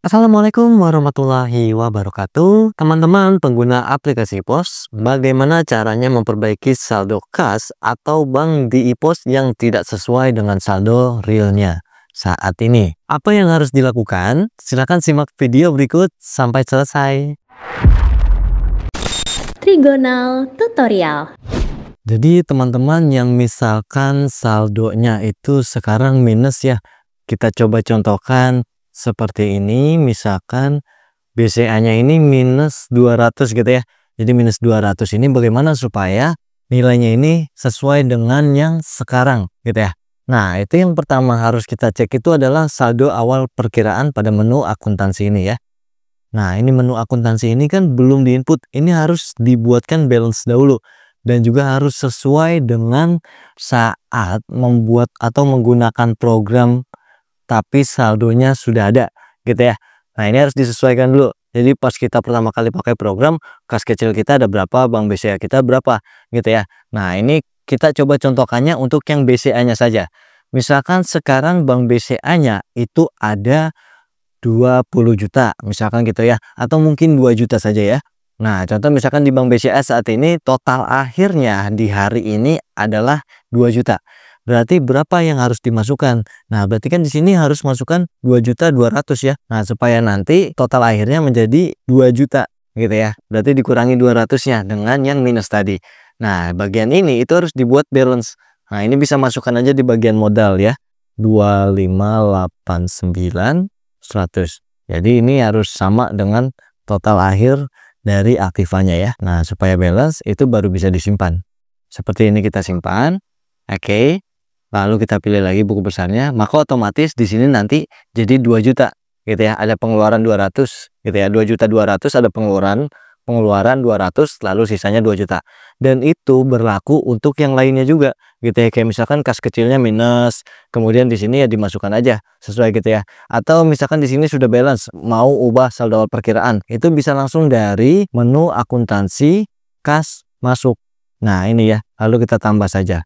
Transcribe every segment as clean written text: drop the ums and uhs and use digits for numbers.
Assalamualaikum warahmatullahi wabarakatuh. Teman-teman pengguna aplikasi POS, bagaimana caranya memperbaiki saldo kas atau bank di e-pos yang tidak sesuai dengan saldo realnya saat ini? Apa yang harus dilakukan? Silakan simak video berikut sampai selesai. Trigonal Tutorial. Jadi teman-teman yang misalkan saldonya itu sekarang minus ya, kita coba contohkan seperti ini. Misalkan BCA-nya ini minus 200 gitu ya. Jadi minus 200 ini bagaimana supaya nilainya ini sesuai dengan yang sekarang gitu ya. Nah, itu yang pertama harus kita cek itu adalah saldo awal perkiraan pada menu akuntansi ini ya. Nah, ini menu akuntansi ini kan belum diinput. Ini harus dibuatkan balance dahulu. Dan juga harus sesuai dengan saat membuat atau menggunakan program tapi saldonya sudah ada gitu ya. Nah, ini harus disesuaikan dulu. Jadi pas kita pertama kali pakai program, kas kecil kita ada berapa, bank BCA kita berapa gitu ya. Nah, ini kita coba contohkannya untuk yang BCA-nya saja. Misalkan sekarang bank BCA-nya itu ada 20 juta misalkan gitu ya, atau mungkin 2 juta saja ya. Nah, contoh misalkan di bank BCA saat ini total akhirnya di hari ini adalah 2 juta. Berarti berapa yang harus dimasukkan? Nah, berarti kan di sini harus masukkan 2.200.000 ya. Nah, supaya nanti total akhirnya menjadi 2 juta gitu ya. Berarti dikurangi 200-nya dengan yang minus tadi. Nah, bagian ini itu harus dibuat balance. Nah, ini bisa masukkan aja di bagian modal ya. 2589 100. Jadi ini harus sama dengan total akhir dari aktifannya ya. Nah, supaya balance itu baru bisa disimpan. Seperti ini kita simpan. Oke. Lalu kita pilih lagi buku besarnya, maka otomatis di sini nanti jadi 2 juta gitu ya. Ada pengeluaran 200 gitu ya. 2.200.000 ada pengeluaran 200 lalu sisanya 2 juta. Dan itu berlaku untuk yang lainnya juga gitu ya. Kayak misalkan kas kecilnya minus, kemudian di sini ya dimasukkan aja sesuai gitu ya. Atau misalkan di sini sudah balance, mau ubah saldo awal perkiraan, itu bisa langsung dari menu akuntansi kas masuk. Nah, ini ya. Lalu kita tambah saja.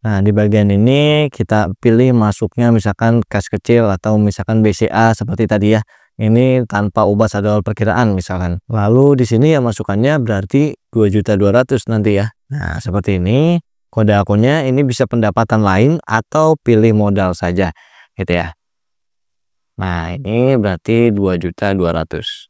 Nah, di bagian ini kita pilih masuknya misalkan kas kecil atau misalkan BCA seperti tadi ya. Ini tanpa ubah saldo awal perkiraan misalkan. Lalu di sini ya masukannya berarti 2.200.000 nanti ya. Nah, seperti ini. Kode akunnya ini bisa pendapatan lain atau pilih modal saja gitu ya. Nah, ini berarti 2.200.000.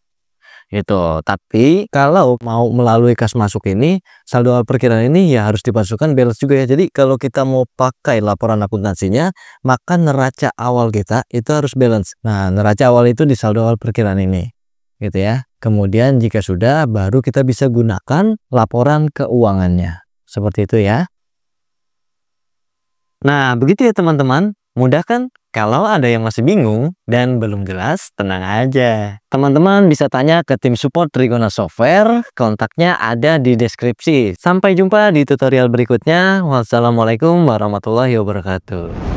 Itu. Tapi kalau mau melalui kas masuk ini, saldo awal perkiraan ini ya harus dimasukkan balance juga ya. Jadi kalau kita mau pakai laporan akuntansinya, maka neraca awal kita itu harus balance. Nah, neraca awal itu di saldo awal perkiraan ini. Gitu ya. Kemudian jika sudah, baru kita bisa gunakan laporan keuangannya. Seperti itu ya. Nah, begitu ya teman-teman. Mudah kan? Kalau ada yang masih bingung dan belum jelas, tenang aja. Teman-teman bisa tanya ke tim support Trigonal Software, kontaknya ada di deskripsi. Sampai jumpa di tutorial berikutnya. Wassalamualaikum warahmatullahi wabarakatuh.